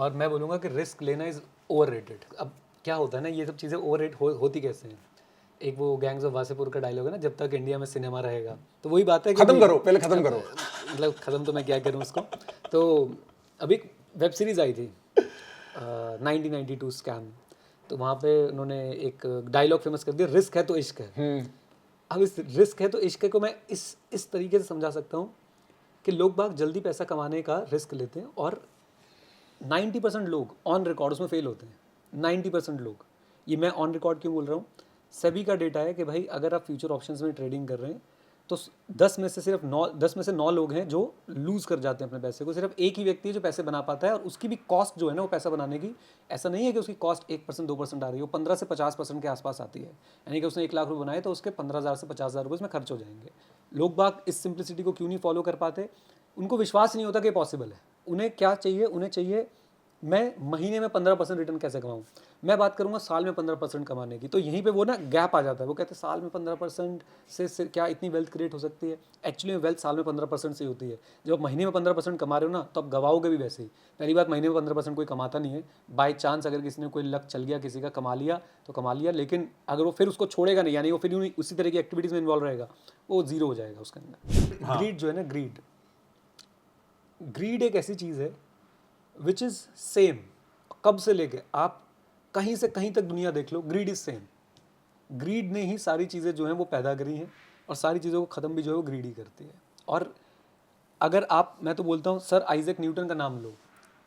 और मैं बोलूँगा कि रिस्क लेना इज़ ओवररेटेड। अब क्या होता है ना, ये सब चीज़ें ओवररेट होती कैसे हैं? एक वो गैंग्स ऑफ वासेपुर का डायलॉग है ना, जब तक इंडिया में सिनेमा रहेगा। तो वही बात है कि खत्म करो, पहले खत्म करो। मतलब ख़त्म तो मैं क्या करूँ उसको। तो अभी एक वेब सीरीज़ आई थी 1992 स्कैम। तो वहाँ पे उन्होंने एक डायलॉग फेमस कर दिया, रिस्क है तो इश्क है। अब इस रिस्क है तो इश्क को मैं इस तरीके से समझा सकता हूँ कि लोग बाग जल्दी पैसा कमाने का रिस्क लेते हैं और 90% लोग ऑन रिकॉर्ड उसमें फेल होते हैं। 90% लोग, ये मैं ऑन रिकॉर्ड क्यों बोल रहा हूँ, सभी का डेटा है कि भाई अगर आप फ्यूचर ऑप्शंस में ट्रेडिंग कर रहे हैं तो 10 में से 9 लोग हैं जो लूज़ कर जाते हैं अपने पैसे को। सिर्फ एक ही व्यक्ति है जो पैसे बना पाता है, और उसकी भी कॉस्ट जो है ना वो पैसा बनाने की, ऐसा नहीं है कि उसकी कॉस्ट 1% 2% आ रही है, वो 15 से 50% के आसपास आती है। यानी कि उसने 1 लाख रुपये बनाए तो उसके 15,000 से 50,000 रुपये उसमें खर्च हो जाएंगे। लोग बाग इस सिंप्लिसिटी को क्यों नहीं फॉलो कर पाते? उनको विश्वास नहीं होता कि पॉसिबल है। उन्हें क्या चाहिए? उन्हें चाहिए मैं महीने में 15% रिटर्न कैसे कमाऊँ। मैं बात करूँगा साल में 15% कमाने की, तो यहीं पे वो ना गैप आ जाता है। वो कहते हैं साल में 15% से क्या इतनी वेल्थ क्रिएट हो सकती है? एक्चुअली में वेल्थ साल में 15% से ही होती है। जब आप महीने में 15% कमा रहे हो ना, तो आप गवाओगे भी वैसे ही। पहली बात, महीने में 15% कोई कमाता नहीं है। बाई चांस अगर किसी ने कोई लक चल गया, किसी का कमा लिया तो कमा लिया, लेकिन अगर वो फिर उसको छोड़ेगा नहीं, यानी वो फिर उसी तरह की एक्टिविटीज़ में इन्वॉल्व रहेगा, वो जीरो हो जाएगा उसके अंदर। ग्रीड जो है ना, ग्रीड एक ऐसी चीज़ है विच इज़ सेम। कब से लेके आप कहीं से कहीं तक दुनिया देख लो, ग्रीड इज सेम। ग्रीड ने ही सारी चीज़ें जो हैं वो पैदा करी हैं, और सारी चीज़ों को ख़त्म भी जो है वो ग्रीड ही करती है। और अगर आप, मैं तो बोलता हूँ सर आइजैक न्यूटन का नाम लो,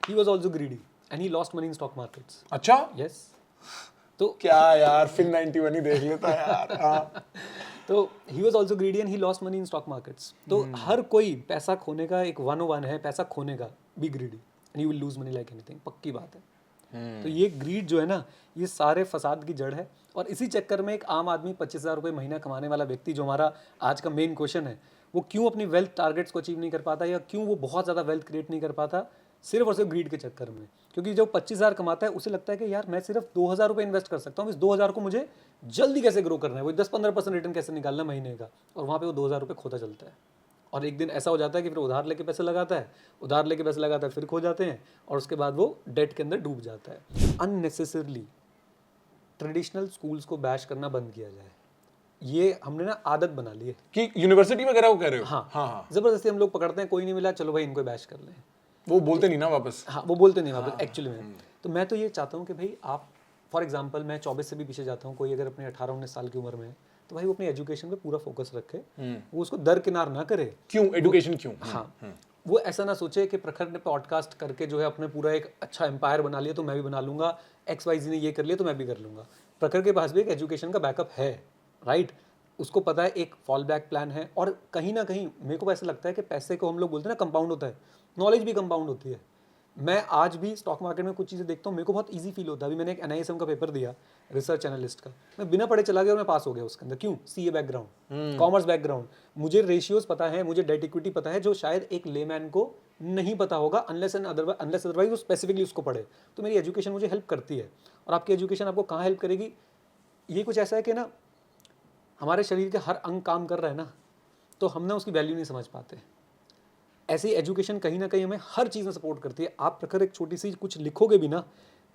he was also greedy and he lost money in stock markets. अच्छा, यस। तो क्या यार, फिर 91 ही देख लेता है यार। हाँ। तो ही was also greedy and he lost money in stock markets. तो हर कोई पैसा खोने का एक 101 है, पैसा खोने का भी greedy, and you will lose money like anything, पक्की बात है। तो ये ग्रीड जो है ना, ये सारे फसाद की जड़ है। और इसी चक्कर में एक आम आदमी 25,000 रुपये महीना कमाने वाला व्यक्ति, जो हमारा आज का मेन क्वेश्चन है, वो क्यों अपनी वेल्थ टारगेट्स को अचीव नहीं कर पाता, या क्यों वो बहुत ज़्यादा वेल्थ क्रिएट नहीं कर पाता, सिर्फ और सिर्फ ग्रीड के चक्कर में। क्योंकि जो 25,000 कमाता है उसे लगता है कि यार मैं सिर्फ 2,000 रुपये इन्वेस्ट कर सकता हूँ, इस 2,000 को मुझे जल्दी कैसे ग्रो करना है, वो 10-15% रिटर्न कैसे निकालना महीने का, और वहाँ पे वो 2,000 रुपये खोता चलता है। और एक दिन ऐसा हो जाता है कि फिर उधार लेके पैसे लगाता है, फिर खो जाते हैं, और उसके बाद वो डेट के अंदर डूब जाता है। अननेसेसरली ट्रेडिशनल स्कूल्स को बैश करना बंद किया जाए, ये हमने ना आदत बना ली है। कि यूनिवर्सिटी वगैरह को कह रहे हो? हाँ हाँ हाँ। जबरदस्ती हम लोग पकड़ते हैं, कोई नहीं मिला चलो भाई इनको बैश कर लें। वो बोलते नहीं ना वापस। हाँ, वो बोलते नहीं वापस एक्चुअली में। तो मैं तो ये चाहता हूँ कि भाई आप, फॉर एग्जांपल मैं 24 से भी पीछे जाता हूँ, कोई अगर अपने 18-19 साल की उम्र में है, तो भाई वो अपनी एजुकेशन पे पूरा फोकस रखे, वो उसको दरकिनार ना करे। क्यों एजुकेशन क्यों? हाँ, वो ऐसा ना सोचे कि प्रखर ने पॉडकास्ट करके जो है अपने पूरा एक अच्छा एम्पायर बना लिया तो मैं भी बना लूंगा, XYZ ने ये कर लिया तो मैं भी कर लूंगा। प्रखर के पास भी एक एजुकेशन का बैकअप है, राइट। उसको पता है एक फॉल बैक प्लान है, और कहीं ना कहीं मेरे को ऐसा लगता है कि पैसे को हम लोग बोलते हैं ना कंपाउंड होता है, नॉलेज भी कंपाउंड होती है। मैं आज भी स्टॉक मार्केट में कुछ चीज़ें देखता हूँ, मेरे को बहुत इजी फील होता है। अभी मैंने एक NISM का पेपर दिया, रिसर्च एनालिस्ट का, मैं बिना पढ़े चला गया और मैं पास हो गया उसके अंदर। क्यों? CA बैकग्राउंड, कॉमर्स बैकग्राउंड, मुझे रेशियोज पता है, मुझे डेट इक्विटी पता है, जो शायद एक लेमैन को नहीं पता होगा, अनलेस अदरवाइज वो स्पेसिफिकली उसको पढ़े। तो मेरी एजुकेशन मुझे हेल्प करती है। और आपकी एजुकेशन आपको कहाँ हेल्प करेगी? ये कुछ ऐसा है कि ना, हमारे शरीर के हर अंग काम कर रहा है ना, तो हम ना उसकी वैल्यू नहीं समझ पाते। ऐसी एजुकेशन कहीं ना कहीं हमें हर चीज़ में सपोर्ट करती है। आप अगर एक छोटी सी कुछ लिखोगे भी ना,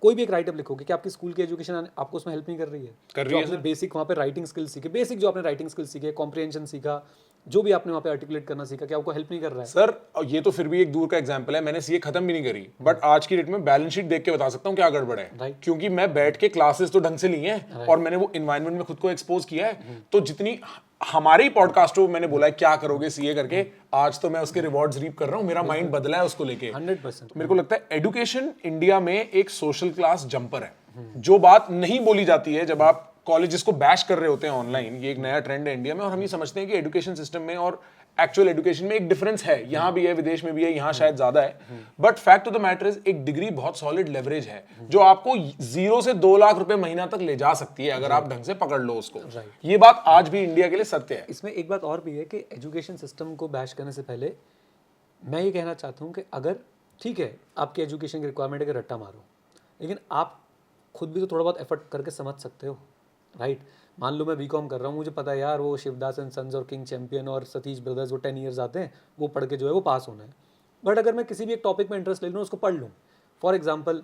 कोई भी एक राइटअप लिखोगे, कि आपकी स्कूल की एजुकेशन आपको उसमें हेल्प नहीं कर रही है? कर रही जो है आपने बेसिक वहाँ पे राइटिंग स्किल्स सीखे, बेसिक जो आपने राइटिंग स्किल्स सीखे, कॉम्प्रिहेंशन सीखा, जो भी आपने वहाँ पे आर्टिकुलेट करना सीखा, क्या आपको हेल्प नहीं कर रहा है? सर ये तो फिर भी एक दूर का एग्जांपल है, मैंने CA खत्म भी नहीं करी, बट आज की डेट में बैलेंस शीट देख के बता सकता हूँ क्या गड़बड़ है। Right. क्योंकि मैं बैठ के क्लासेस तो ढंग से ली हैं, और मैंने वो इन्वायरमेंट में खुद को एक्सपोज किया है। तो जितनी हमारे ही पॉडकास्टों में मैंने बोला है क्या करोगे CA करके, आज तो मैं उसके रिवॉर्ड्स रीप कर रहा हूँ, मेरा माइंड बदला है उसको लेके 100%। मेरे को लगता है एजुकेशन इंडिया में एक सोशल क्लास जंपर है। जो बात नहीं बोली जाती है जब आप कॉलेजेस को बैश कर रहे होते हैं ऑनलाइन, ये एक नया ट्रेंड है इंडिया में, और हम ये समझते हैं कि एजुकेशन सिस्टम में और एक्चुअल एजुकेशन में एक डिफरेंस है। यहाँ भी है, विदेश में भी है, यहाँ शायद ज्यादा है, but fact of the matter is एक डिग्री बहुत सॉलिड लेवरेज है जो आपको 0 से 2 लाख रुपए महीना तक ले जा सकती है अगर आप ढंग से पकड़ लो उसको। ये बात आज भी इंडिया के लिए सत्य है। इसमें एक बात और भी है कि एजुकेशन सिस्टम को बैश करने से पहले मैं ये कहना चाहता हूँ कि अगर ठीक है आपकी एजुकेशन की रिक्वायरमेंट है कि रट्टा मारो, लेकिन आप खुद भी तो थोड़ा बहुत एफर्ट करके समझ सकते हो, राइट। मान लो मैं BCom कर रहा हूँ, मुझे पता है यार वो शिवदास एंड सन्स और किंग चैंपियन और सतीश ब्रदर्स वो 10 ईयर्स आते हैं, वो पढ़ के जो है वो पास होना है। बट अगर मैं किसी भी एक टॉपिक में इंटरेस्ट ले लूँ, उसको पढ़ लूँ, फॉर एग्जाम्पल,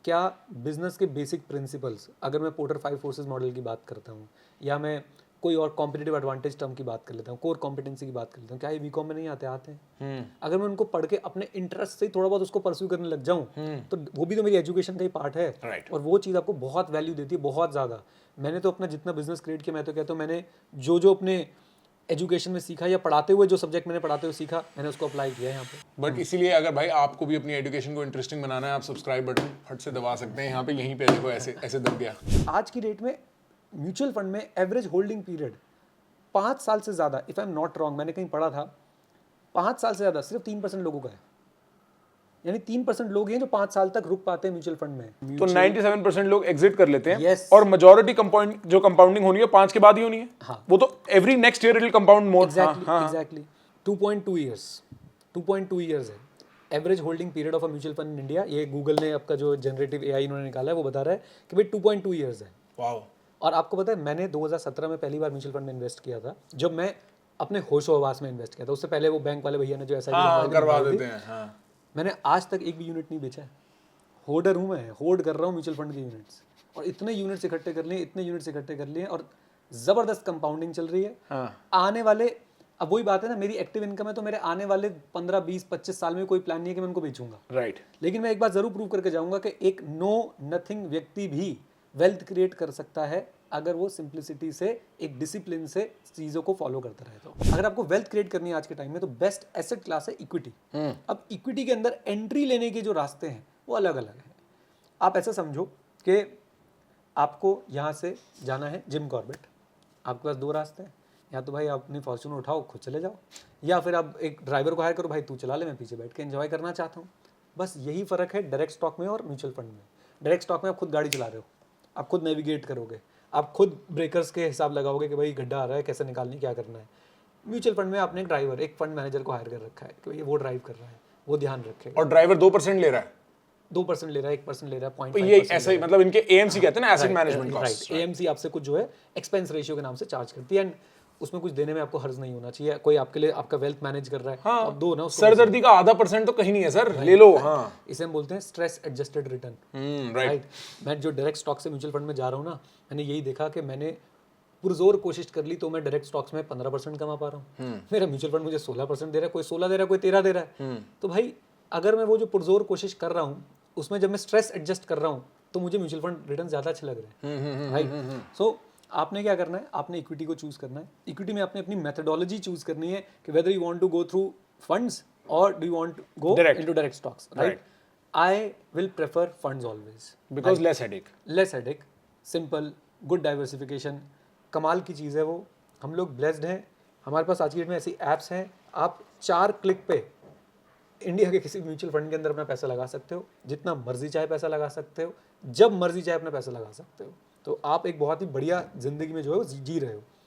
क्या बिजनेस के बेसिक प्रिंसिपल्स, अगर मैं पोर्टर 5 फोर्सेस मॉडल की बात करता हूँ, या मैं कोई और कॉम्पिटिटिव एडवांटेज टर्म की बात कर लेता हूँ, कोर कॉम्पिटेंसी की बात कर लेता हूँ, क्या ये बीकॉम में नहीं आते हैं? अगर मैं उनको पढ़ के अपने इंटरेस्ट से थोड़ा बहुत उसको परस्यू करने लग जाऊँ, तो वो भी तो मेरी एजुकेशन का ही पार्ट है। Right. और वो चीज़ आपको बहुत वैल्यू देती है, बहुत ज़्यादा। मैंने तो अपना जितना बिजनेस क्रिएट किया, मैं तो कहता हूँ मैंने जो अपने एजुकेशन में सीखा या पढ़ाते हुए जो सब्जेक्ट मैंने पढ़ाते हुए सीखा, मैंने उसको अप्लाई किया है यहाँ पे। बट इसीलिए अगर भाई आपको भी अपनी एजुकेशन को इंटरेस्टिंग बनाना है, आप सब्सक्राइब बटन फट से दबा सकते हैं यहाँ पे, यहीं पे देखो ऐसे ऐसे दब गया। आज की डेट में म्यूचुअल फंड में एवरेज होल्डिंग पीरियड 5 साल से ज़्यादा, if I am not wrong, मैंने कहीं पढ़ा था 5 साल से ज़्यादा सिर्फ 3% लोगों का है। यानी 3% लोग हैं जो 5 साल तक रुक पाते हैं म्यूचुअल फंड में। तो 97% लोग एग्जिट कर लेते हैं। Yes. और मेजॉरिटी कंपाउंड जो कंपाउंडिंग होनी है 5 के बाद ही होनी है। हाँ। वो तो every next year it will compound more. Exactly 2.2 years 2.2 years है average holding period of a mutual fund in India. ये गूगल ने आपका जो जनरेटिव एआई इन्होंने निकाला है वो बता रहा है कि भाई 2.2 ईयर्स है। वाओ। और आपको पता है मैंने 2017 में पहली बार म्यूचुअल फंड में इन्वेस्ट किया था, जब मैं अपने होशो हवास में इन्वेस्ट किया था। उससे पहले वो बैंक वाले भैया ने जो ऐसा करवा देते हैं। हाँ। मैंने आज तक एक भी यूनिट नहीं बेचा है। होल्डर हूँ मैं, होल्ड कर रहा हूँ म्यूचुअल फंड के यूनिट्स, और इतने यूनिट्स इकट्ठे कर लिए, इतने यूनिट्स इकट्ठे कर लिए, और ज़बरदस्त कंपाउंडिंग चल रही है। हाँ। आने वाले, अब वही बात है ना, मेरी एक्टिव इनकम है, तो मेरे आने वाले 15, 20, 25 साल में कोई प्लान नहीं है कि मैं उनको बेचूंगा। राइट। लेकिन मैं एक बात जरूर प्रूव करके जाऊंगा कि एक नो नथिंग व्यक्ति भी वेल्थ क्रिएट कर सकता है अगर वो सिंप्लिसिटी से, एक डिसिप्लिन से चीज़ों को फॉलो करता रहे। तो अगर आपको वेल्थ क्रिएट करनी है आज के टाइम में, तो बेस्ट एसेट क्लास है इक्विटी। अब इक्विटी के अंदर एंट्री लेने के जो रास्ते हैं वो अलग अलग हैं। आप ऐसा समझो कि आपको यहाँ से जाना है जिम कॉर्बेट, आपके पास 2 रास्ते हैं, या तो भाई आप अपनी फॉर्च्यूनर उठाओ खुद चले जाओ, या फिर आप एक ड्राइवर को हायर करो, भाई तू चला ले, मैं पीछे बैठ के एंजॉय करना चाहता हूँ। बस यही फ़र्क है डायरेक्ट स्टॉक में और म्यूचुअल फंड में। डायरेक्ट स्टॉक में आप खुद गाड़ी चला रहे हो, आप खुद नेविगेट करोगे, आप खुद ब्रेकर्स के हिसाब लगाओगे कि भाई गड्ढा आ रहा है, कैसे निकालनी, क्या करना है। म्यूचुअल फंड में आपने एक ड्राइवर, एक फंड मैनेजर को हायर कर रखा है कि भाई वो ड्राइव कर रहा है, वो ध्यान रखेगा। और ड्राइवर 2% ले रहा है, 2% ले रहा है, 1% ले रहा है, 0.5%। ये ऐसा ही, मतलब इनके एएमसी कहते हैं ना, एसेट मैनेजमेंट कॉस्ट। एएमसी आपसे कुछ जो है एक्सपेंस रेशियो के नाम से चार्ज करती है, एंड उसमें कुछ देने में आपको हर्ज नहीं होना चाहिए। कोई आपके लिए आपका वेल्थ मैनेज कर रहा है, हाँ। आप दो ना उसको। सरदर्दी का आधा % तो कहीं नहीं है सर, ले लो। हाँ। इसे हम बोलते हैं स्ट्रेस एडजस्टेड रिटर्न। राइट। मैं जो डायरेक्ट स्टॉक से म्यूचुअल फंड में जा रहा हूँ ना, मैंने यही देखा कि मैंने पुरजोर कोशिश कर ली तो मैं डायरेक्ट स्टॉक्स में 15% कमा पा रहा हूँ। मेरा म्यूचुअल फंड मुझे 16% दे रहा है, कोई 16 दे रहा है, कोई 13 दे रहा है। तो भाई अगर मैं वो जो पुरजोर कोशिश कर रहा हूँ उसमें जब मैं स्ट्रेस एडजस्ट कर रहा हूँ तो मुझे म्यूचुअल फंड रिटर्न ज़्यादा अच्छे लग रहे हैं। राइट। सो आपने क्या करना है, आपने इक्विटी को चूज करना है। इक्विटी में आपने अपनी मेथोडोलॉजी चूज करनी है कि whether you want to go through funds और do you want to go into direct stocks. Right. I will prefer funds always, because less headache, simple, good diversification, कमाल की चीज़ है वो। हम लोग ब्लेस्ड हैं, हमारे पास आज की डेट में ऐसी ऐप्स हैं, आप 4 क्लिक पे इंडिया के किसी म्यूचुअल फंड के अंदर अपना पैसा लगा सकते हो, जितना मर्जी चाहे पैसा लगा सकते हो, जब मर्जी चाहे अपना पैसा लगा सकते हो। तो आप एक बहुत ही बढ़िया जिंदगी में जो है वो जी रहे हो।